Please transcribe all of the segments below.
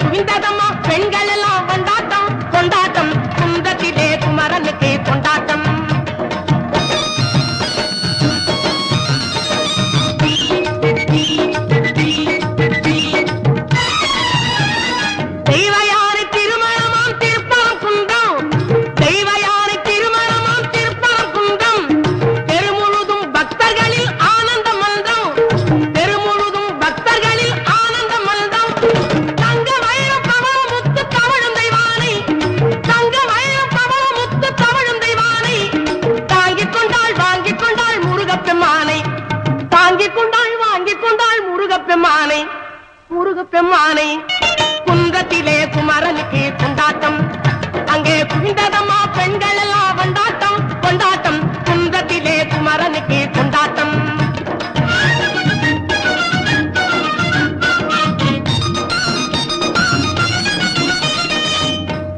குவிந்ததம்மா பெண்கள் எல்லாம் கொண்டாட்டம் கொண்டாட்டம் குந்தத்திலே குமரனுக்கு கொண்டாட்டம். முருகப்பெம்மானை குன்றத்திலே குமரனுக்கு கொண்டாட்டம் அங்கே குவிந்ததம்மா பெண்கள் எல்லாம் கொண்டாட்டம் கொண்டாட்டம் குன்றத்திலே குமரனுக்கு கொண்டாட்டம்.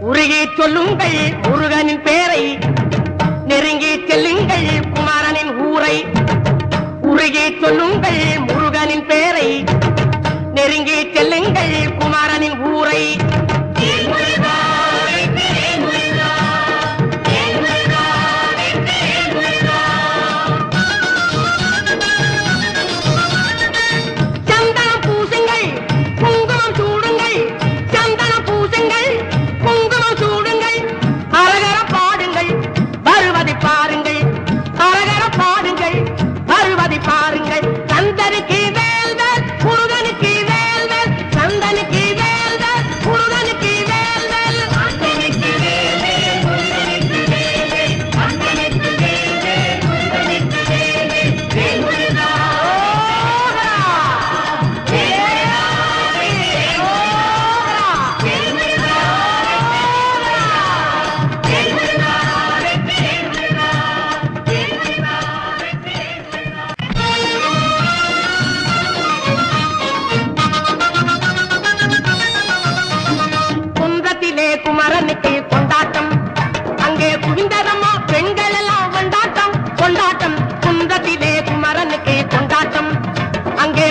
உருகி சொல்லுங்கள் முருகனின் பேரை நெருங்கி செல்லுங்கள் குமரனின் ஊரை. உருகி சொல்லுங்கள் முருகனின் பேரை நெருங்கி செல்லுங்கள் குமாரனின் ஊரை. சந்தனம் பூசுங்கள் குங்குமம் சூடுங்கள் சந்தனம் பூசுங்கள் குங்குமம் சூடுங்கள் அரகர பாடுங்கள் வருவதை பாருங்கள் அரகர பாடுங்கள் வருவதை பாருங்கள். சந்தனுக்கு வேல்வர் முருகனுக்கு வேல்வர் சந்தனுக்கு வேல்வர் முருகனுக்கு வேல்வர் சந்தனுக்கு வேல்வர் முருகனுக்கு வேல்வர் சந்தனுக்கு வேல்வர் முருகனுக்கு வேல்வர் வேல்முருகா குமரனுக்கு கொண்டாட்டம் அங்கே குவிந்ததம்மா பெண்கள் எல்லாம் கொண்டாட்டம் கொண்டாட்டம் குன்றத்திலே குமரனுக்கு கொண்டாட்டம் அங்கே.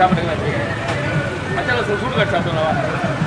சாப்பிடுங்க. மச்சான் சூடு காட்டு சாப்பிடுங்களா?